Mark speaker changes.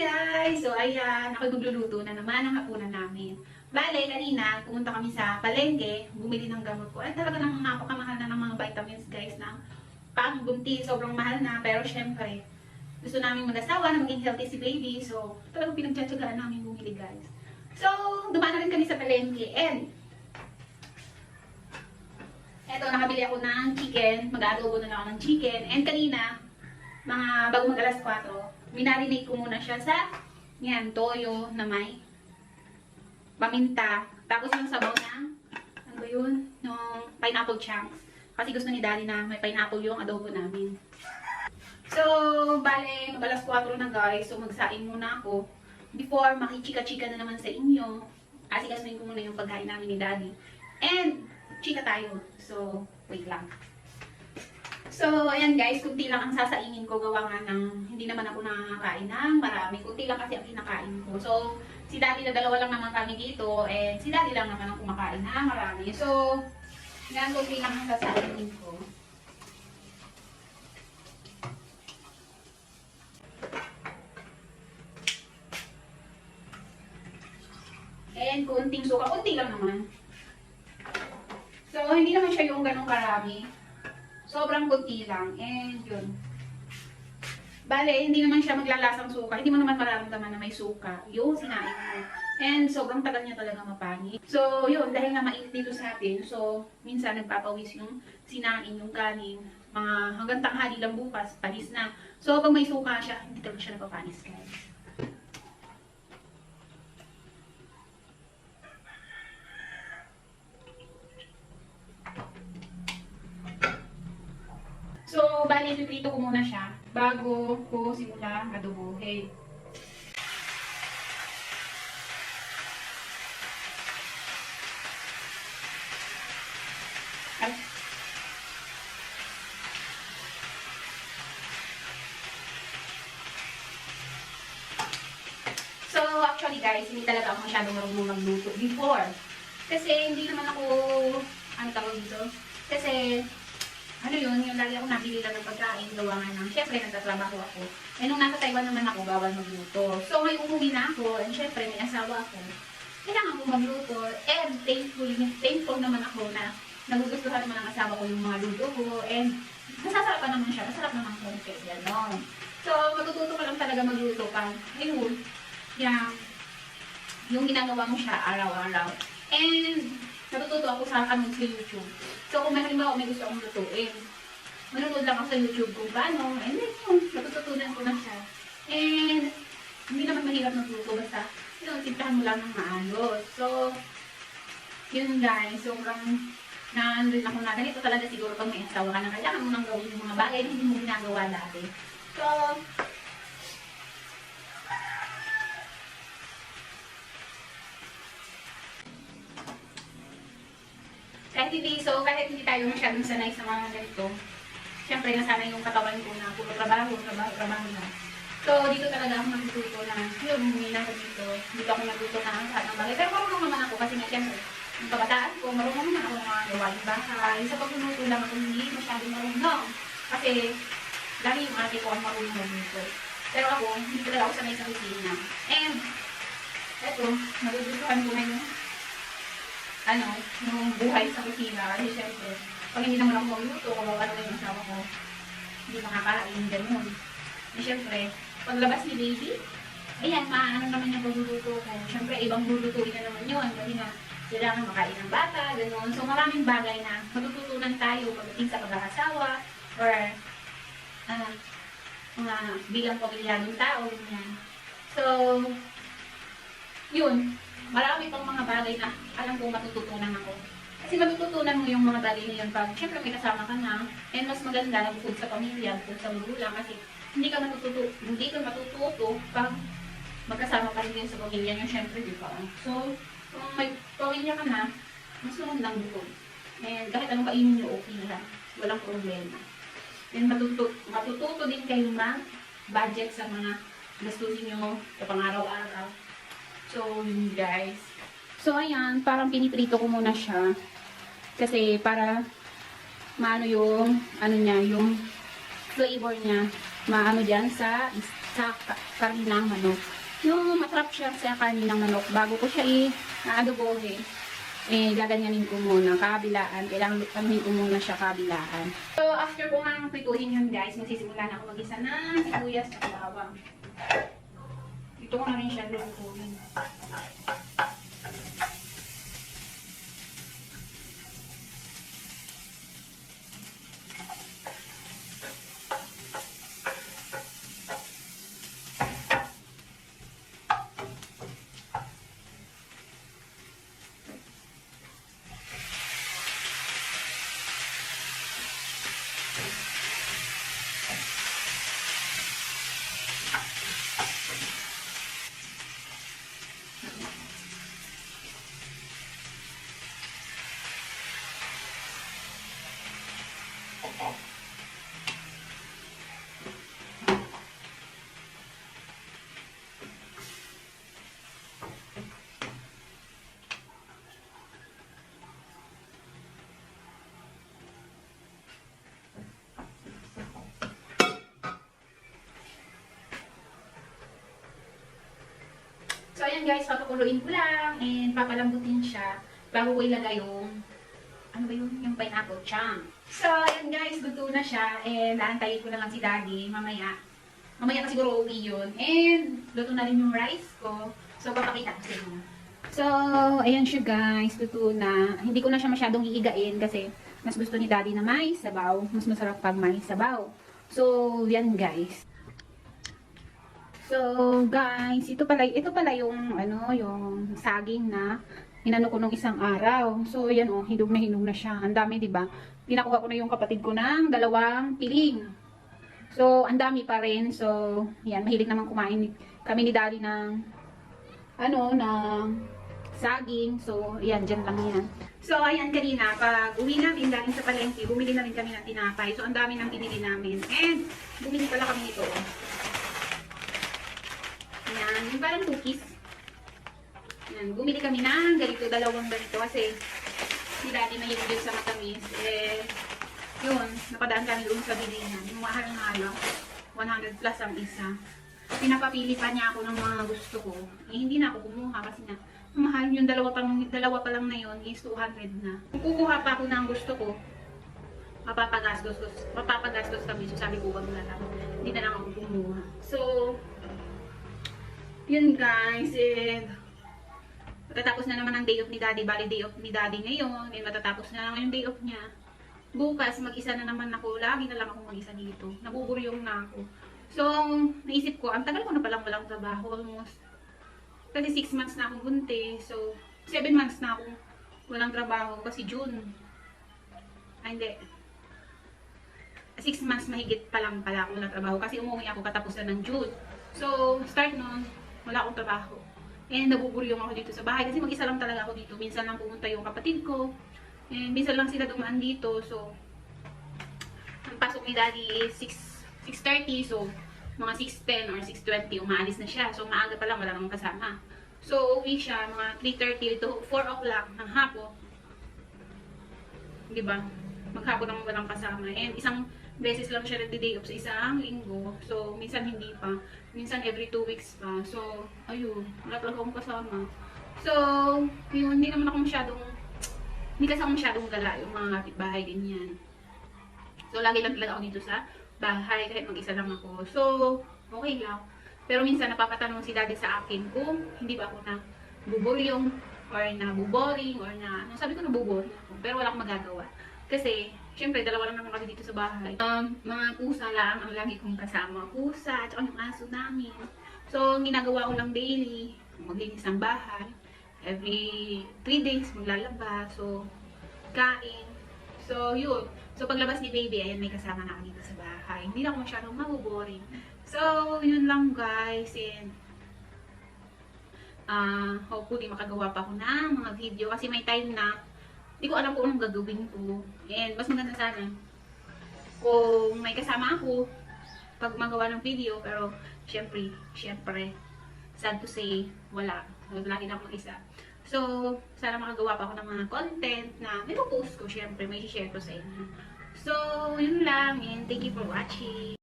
Speaker 1: guys! So ayan, ako'y magluluto na naman ang hapunan namin. Bale, kanina, pumunta kami sa palengke, bumili ng gamot ko. Ay talaga nang napakamahal na ng mga vitamins guys na pang-buntis, sobrang mahal na. Pero syempre, gusto namin mag-asawa na maging healthy si baby. So talagang pinagtsatsagaan namin bumili guys. So, dumaan na rin kami sa palengke and eto, nakabili ako ng chicken. Mag-adobo na lang ako ng chicken. And kanina, bago mag alas 4, minarinate ko muna siya sa toyo na may paminta. Tapos yung sabaw niya, ano ba yun? Yung pineapple chunks. Kasi gusto ni daddy na may pineapple yung adobo namin. So, bale, mag alas 4 na guys. So, magsaing muna ako. Before, makichika-chika na naman sa inyo. Asikasuhin ko muna yung pagkain namin ni daddy. And, chika tayo. So, wait lang. So, ayan guys, kunti lang ang sasaingin ko. Gawa nga ng, hindi naman ako nakakain ng marami. Kunti lang kasi ang kinakain ko. So, si daddy na dalawa lang naman kami dito. And si daddy lang naman ang kumakain na marami. So, yan, kunti lang ang sasaingin ko. And kunting suka. Kunti lang naman. So, hindi naman siya yung ganong karami. Sobrang kunti lang. And yun. Bale, hindi naman siya maglalasang suka. Hindi mo naman mararamdaman na may suka. Yung sinain mo. And sobrang tagal niya talaga mapangit. So, yun. Dahil nga mainit dito sa atin. So, minsan nagpapawis yung sinain, yung kanin. Mga hanggang tanghali lang bukas. Panis na. So, pag may suka siya, hindi talaga siya napapanis guys. So, bali, piprito ko muna siya bago ko simula adobohin. Ay. So, actually guys, hindi talaga ako masyadong marunong magluto before. Kasi hindi naman ako, ano tawag dito? Kasi, ano yun, yung lagi ako nabili lang ng pagkain, gawa nga ng, syempre, nagtatrabaho ako. Eh, nung nasa Taiwan naman ako, bawal magluto. So, ngayon umuwi na ako, and syempre, may asawa ako. Kailangan ko magluto, and thankful naman ako na nagugustuhan naman ng asawa ko yung mga luto ko, and nasasarapan naman siya, masarap naman konti, gano'n. So, matututo ko lang talaga magluto pa. Ayun, yung ginagawa mo siya araw-araw. And, natututo ako sa YouTube. So, kung may halimbawa may gusto akong lutuin, manonood lang ako sa YouTube kung paano, and then yun, natututunan ko na siya. And, hindi naman mahirap magluto, basta, yun, timplahan mo lang ng maayos. So, yun guys, sobrang naan rin ako na, ganito talaga siguro pag may asawa ka na, kailangan mo nang gawin yung mga bagay na hindi mo ginagawa dati. So, kahit hindi tayo masyadong sanay sa mga ganito, syempre nasanay yung katawan ko na puro trabaho na. So, dito talaga ako nagtuto na, yun, hindi na ako dito. Dito ako nagtuto na ang lahat ng bagay. Pero marunong naman ako kasi nga, syempre, yung kabataan ko, marunong naman ako mga gawain bahay. Sa pagluluto lang ako hindi masyadong marunong. Kasi, dahil yung ate ko ang marunong magluto. Pero ako, hindi talaga ako sanay sa kusina. And, eto, nagugustuhan ko na yung buhay sa kusina. Kasi syempre, pag hindi naman ako magluto, kung ano yung asawa ko, hindi makakain, gano'n. Eh syempre, paglabas ni baby, ayan, maano naman yung pagluluto ko. Syempre, ibang lulutuin na naman yun. Kasi nga, kailangan makain ng bata, gano'n. So, maraming bagay na matututunan tayo pagdating sa pag-aasawa, or mga bilang pamilyadong tao, ganyan. So, yun, marami pang mga bagay na alam kong matututunan ako. Kasi matututunan mo yung mga bagay na yun pag syempre may kasama ka na, and mas maganda na bukod sa pamilya, bukod sa magulang, kasi hindi ka matututo pag magkasama ka rin sa pamilya nyo, syempre, di ba? So, kung may pamilya ka na, mas magandang bukod. And kahit anong kainin nyo, okay lang. Walang problema. And matututo din kayo mag-budget sa mga gastusin nyo sa pang-araw-araw. So, yun guys. So, ayan, parang piniprito ko muna siya. Kasi, para maano yung, yung flavor niya maano dyan sa karne ng manok. Yung masarap siya sa karne ng manok. Bago ko siya i-adobohin, gaganyanin ko muna kabilaan. Kailangan anuhin ko muna siya kabilaan. So, after ko nga prituhin yun guys, magsisimula na ako mag-isa ng sibuyas at bawang. Ito ko na rin siya lulutuin. So, ayan guys, papakuluin ko lang and papalambutin siya bago ko ilagay yung, ano ba yun? Yung pineapple chunk. So, ayan guys, luto na siya and naantayin ko na lang si Daddy mamaya. Mamaya na siguro uwi yun. And, luto na rin yung rice ko. So, papakita ko sa inyo. So, ayan siya guys, luto na. Hindi ko na siya masyadong iigain kasi mas gusto ni Daddy na may sabaw. Mas masarap pag may sabaw. So, yan guys. So, guys, ito pala yung yung saging na inano ko nung isang araw. So, ayan oh, hinog na siya. Ang dami, 'di ba? Pinakuha ko na yung kapatid ko ng 2 piling. So, ang dami pa rin. So, ayan, mahilig naman kumain kami ni Daddy ng ng saging. So, ayan, dyan lang yan. So, ayan, kanina, pag uwi namin galing sa palengke, bumili na rin kami ng tinapay. So, ang dami nang binili namin. And, bumili pala kami nito. Yan, yung parang cookies. Yan, bumili kami ng ganito, 2 ganito kasi si Daddy mahilig yun sa matamis. Yun, napadaan kami doon sa bilihan. Yung mahal-mahal, 100 plus ang isa. Pinapapili pa niya ako ng mga gusto ko. Hindi na ako kumuha kasi nga, mahal yung dalawa pa lang na yun is 200 na. Kung kukuha pa ako ng gusto ko, mapapagastos kami. So sabi ko, wag na lang. Hindi na lang ako kumuha. So, yun guys, matatapos na naman ang day off ni Daddy. Bali, day off ni Daddy ngayon. Matatapos na lang yung day off niya. Bukas, mag-isa na naman ako. Lagi na lang ako mag-isa dito. Nabuburyong na ako. So, naisip ko, ang tagal ko na palang walang trabaho. Almost, kasi 6 months na akong bunte. So, 7 months na akong walang trabaho. Kasi June. Ay, hindi. 6 months mahigit pa lang pala ako walang trabaho. Kasi umuwi ako katapusan ng June. So, start nun, wala akong trabaho. And nabuburyong ako dito sa bahay. Kasi mag-isa lang talaga ako dito. Minsan lang pumunta yung kapatid ko. And minsan lang sila dumaan dito. So, ang pasok ni Daddy is 6:30. So, mga 6:10 or 6:20, umaalis na siya. So, maaga pa lang, wala namang kasama. So, uwi siya mga 3:30 to 4 o'clock ng hapon. Diba? Maghapon naman walang kasama. And isang beses lang siya nagdi-day off sa isang linggo. So, minsan hindi pa. Minsan every 2 weeks pa. So, ayun. Wala talaga akong kasama. So, yun, hindi kasi ako masyadong gala yung mga kapitbahay, ganyan. So, lagi lang talaga ako dito sa bahay kahit mag-isa lang ako. So, okay lang. Pero minsan napapatanong si Daddy sa akin kung hindi ba ako nabuburyong or nabuboring or sabi ko nabuboring ako. Pero wala akong magagawa. Kasi, syempre, 2 lang naman kami dito sa bahay. Mga pusa lang ang lagi kong kasama. Pusa, at yung aso namin. So, ang ginagawa ko lang daily, maglinis ng bahay. Every 3 days, maglalaba. So, kain. So, yun. So, paglabas ni baby, ayan, may kasama na ako dito sa bahay. Hindi na ako masyadong mabuboring. So, yun lang guys. And, hopefully, makagawa pa ako ng mga video. Kasi may time na, hindi ko alam kung anong gagawin ko. And, mas maganda sana kung may kasama ako pag magawa ng video. Pero, syempre, sad to say, wala. Lagi na ako mag-isa. So, sana makagawa pa ako ng mga content na nito-post ko. Syempre, may share ko sa inyo. So, yun lang. And thank you for watching.